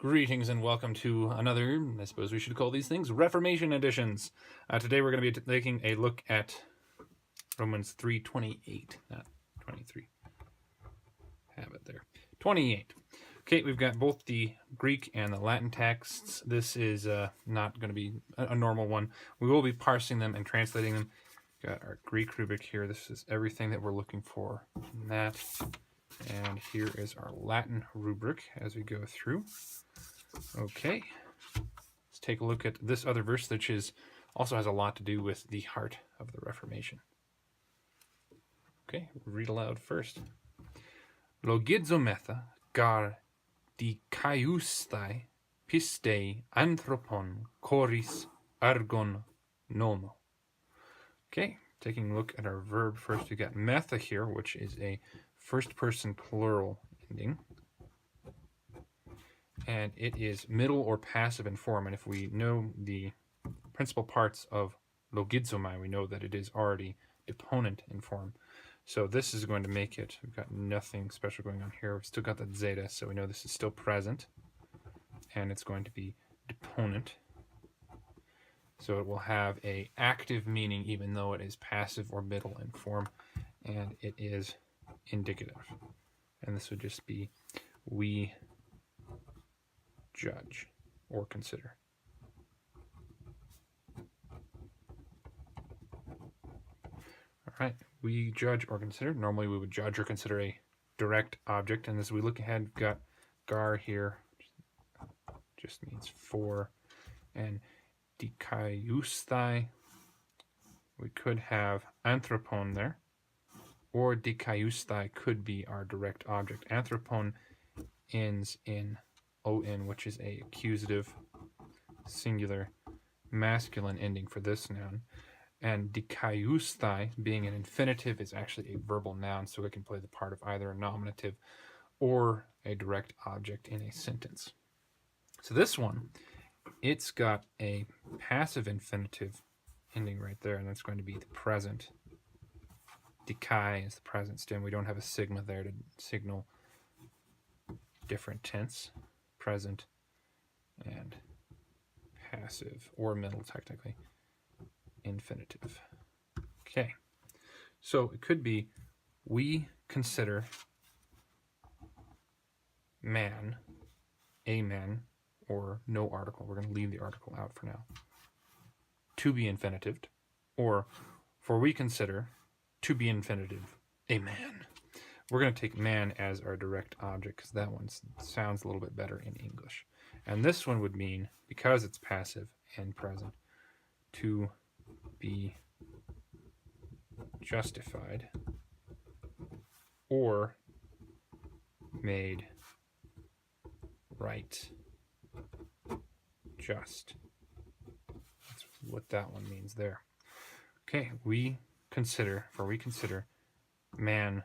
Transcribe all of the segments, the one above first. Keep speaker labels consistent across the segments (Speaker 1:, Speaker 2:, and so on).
Speaker 1: Greetings and welcome to another, I suppose we should call these things, Reformation editions. Today we're going to be taking a look at Romans 3:28, not 23. Have it there. 28. Okay, we've got both the Greek and the Latin texts. This is not going to be a normal one. We will be parsing them and translating them. Got our Greek rubric here. This is everything that we're looking for in that. And here is our Latin rubric as we go through. Okay, let's take a look at this other verse, which also has a lot to do with the heart of the Reformation. Okay, read aloud first. Logizometha gar dikaiustai pistei anthropon choris argon nomo. Okay, taking a look at our verb first, we got metha here, which is a first person plural ending. And it is middle or passive in form. And if we know the principal parts of logizomai, we know that it is already deponent in form. So this is going to make it, we've got nothing special going on here. We've still got the zeta, so we know this is still present. And it's going to be deponent. So it will have an active meaning even though it is passive or middle in form. And it is indicative. And this would just be we judge or consider. All right, we judge or consider. Normally we would judge or consider a direct object, and as we look ahead, we've got gar here, just means for, and dikaiustai, we could have anthropon there, or dikaiustai could be our direct object. Anthropon ends in on, which is a accusative singular masculine ending for this noun, and dikaiustai being an infinitive is actually a verbal noun, so it can play the part of either a nominative or a direct object in a sentence. So this one, it's got a passive infinitive ending right there, and that's going to be the present. Dikai is the present stem. We don't have a sigma there to signal different tense. Present and passive, or middle technically, infinitive. Okay, so it could be we consider man, a man, or no article. We're going to leave the article out for now. To be infinitive, or for we consider to be infinitive, a man. We're going to take man as our direct object because that one sounds a little bit better in English. And this one would mean, because it's passive and present, to be justified or made right, just. That's what that one means there. Okay, we consider man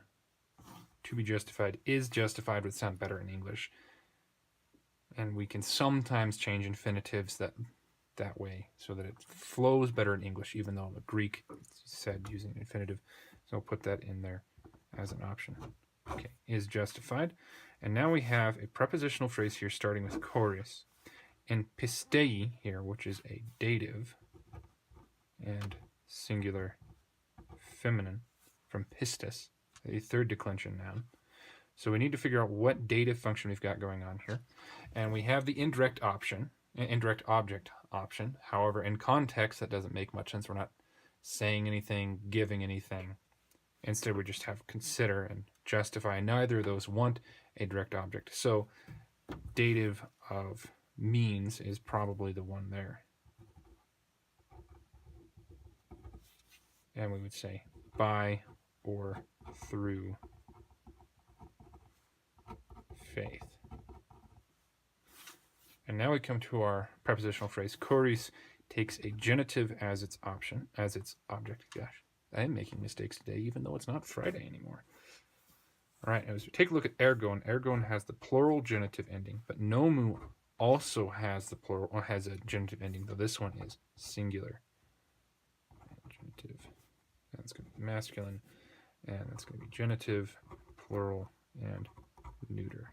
Speaker 1: to be justified is justified would sound better in English. And we can sometimes change infinitives that way so that it flows better in English, even though the Greek said using infinitive. So I'll put that in there as an option. Okay, is justified. And now we have a prepositional phrase here starting with choris. And pistei here, which is a dative and singular feminine from pistis, a third declension noun. So we need to figure out what dative function we've got going on here. And we have the indirect object option. However, in context, that doesn't make much sense. We're not saying anything, giving anything. Instead, we just have consider and justify. Neither of those want a direct object. So dative of means is probably the one there. And we would say by or through faith. And now we come to our prepositional phrase. Choris takes a genitive as its object. Gosh, I am making mistakes today, even though it's not Friday anymore. All right, as we take a look at ergon, ergon has the plural genitive ending, but nomu also has a genitive ending, though this one is singular. Genitive. That's going to be masculine, and that's going to be genitive, plural, and neuter.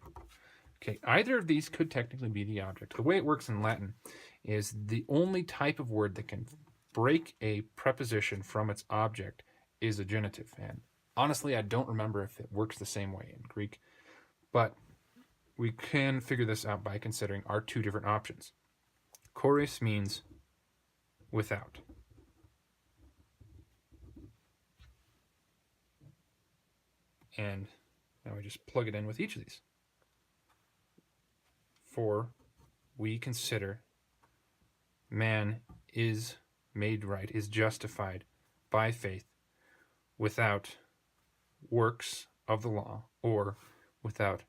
Speaker 1: Okay, either of these could technically be the object. The way it works in Latin is the only type of word that can break a preposition from its object is a genitive. And honestly, I don't remember if it works the same way in Greek, but we can figure this out by considering our two different options. Choris means without. And now we just plug it in with each of these. For we consider man is made right, is justified by faith without works of the law, or without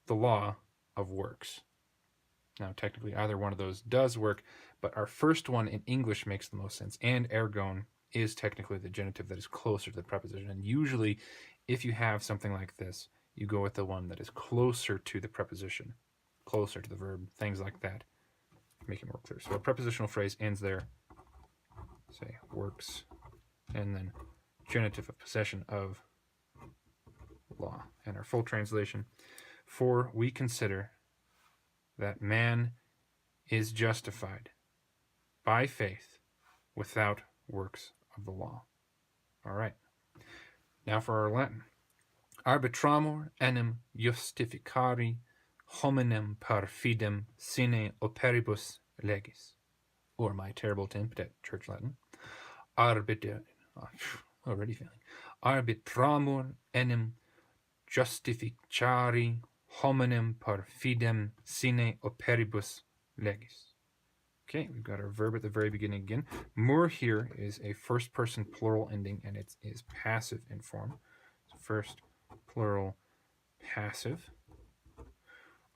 Speaker 1: the law of works. Now, technically, either one of those does work, but our first one in English makes the most sense, and ergon is technically the genitive that is closer to the preposition. And usually, if you have something like this, you go with the one that is closer to the preposition, closer to the verb, things like that. Make it more clear. So a prepositional phrase ends there, say works, and then genitive of possession of law. And our full translation, for we consider that man is justified by faith without works of the law. All right. Now for our Latin. Arbitramur enim justificari hominem per fidem sine operibus legis. Or my terrible attempt at church Latin. Already failing. Arbitramur enim justificari hominem per fidem sine operibus legis. Okay, we've got our verb at the very beginning again. Mur here is a first person plural ending, and it is passive in form. So first plural passive.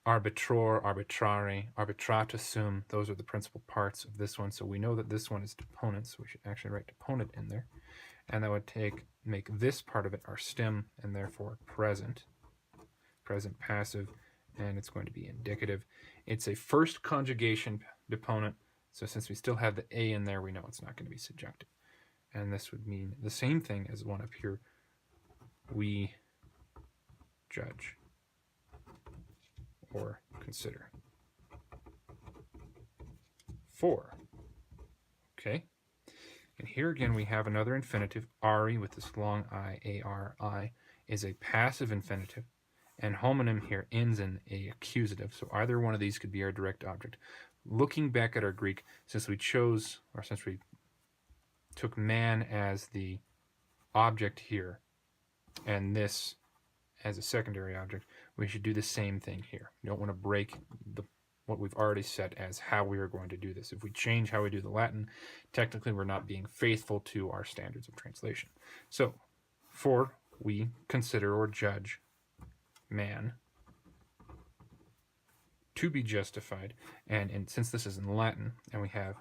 Speaker 1: Arbitror, arbitrare, arbitrata sum, those are the principal parts of this one. So we know that this one is deponent, so we should actually write deponent in there. And that would make this part of it our stem, and therefore present. Present passive, and it's going to be indicative. It's a first conjugation deponent, so since we still have the A in there, we know it's not going to be subjunctive. And this would mean the same thing as the one up here. We judge or consider. For. Okay. And here again we have another infinitive. Ari with this long I, A-R-I, is a passive infinitive. And homonym here ends in a accusative. So either one of these could be our direct object. Looking back at our Greek, since we took man as the object here, and this as a secondary object, we should do the same thing here. You don't want to break what we've already set as how we are going to do this. If we change how we do the Latin, technically we're not being faithful to our standards of translation. So, for we consider or judge man to be justified, and since this is in Latin, and we have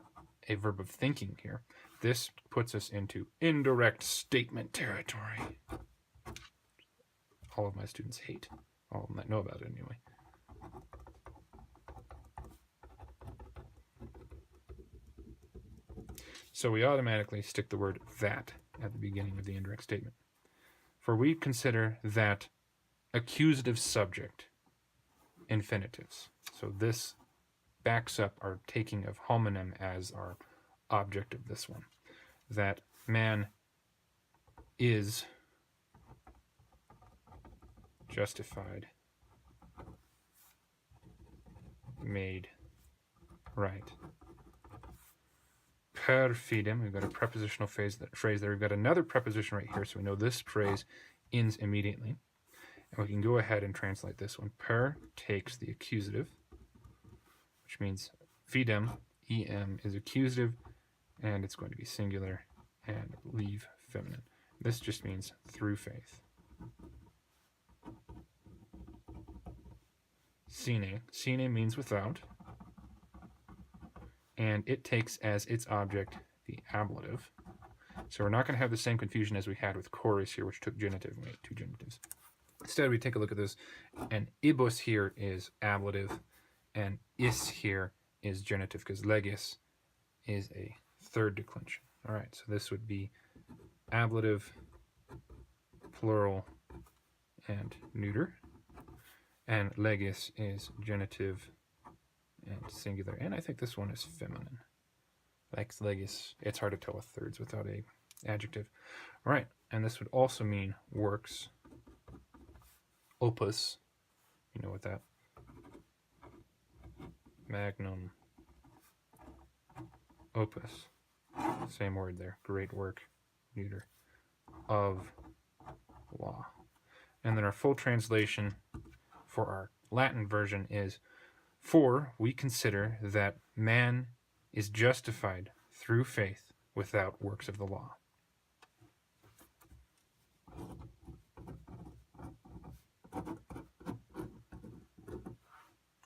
Speaker 1: a verb of thinking here, this puts us into indirect statement territory. All of my students hate. All of them that know about it anyway. So we automatically stick the word that at the beginning of the indirect statement. For we consider that accusative subject infinitives. So this backs up our taking of homonym as our object of this one. That man is justified, made right. Per fidem, we've got a prepositional phrase there. We've got another preposition right here, so we know this phrase ends immediately. And we can go ahead and translate this one. Per takes the accusative, which means fidem, em, is accusative, and it's going to be singular, and leave feminine. This just means through faith. Sine. Sine means without, and it takes as its object the ablative. So we're not going to have the same confusion as we had with chorus here, which took genitive. We had two genitives. Instead, we take a look at this, and ibus here is ablative, and is here is genitive, because legis is a third declension. All right, so this would be ablative, plural, and neuter. And legis is genitive and singular. And I think this one is feminine. Lex legis. It's hard to tell with thirds without a adjective. All right. And this would also mean works. Opus. You know what that? Magnum opus. Same word there. Great work. Neuter. Of law. And then our full translation for our Latin version is, for we consider that man is justified through faith without works of the law.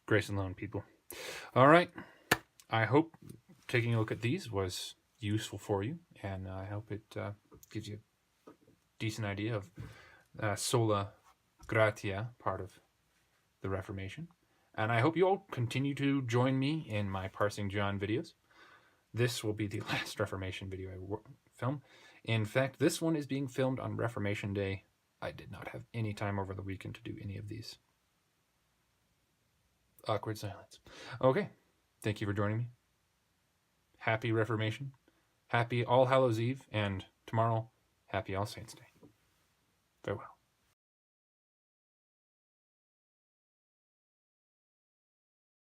Speaker 1: Grace alone, people. All right. I hope taking a look at these was useful for you, and I hope it gives you a decent idea of Sola Gratia, part of the Reformation. And I hope you all continue to join me in my Parsing John videos. This will be the last Reformation video I film. In fact, this one is being filmed on Reformation Day. I did not have any time over the weekend to do any of these. Awkward silence. Okay, thank you for joining me. Happy Reformation. Happy All Hallows Eve, and tomorrow, happy All Saints Day. Farewell.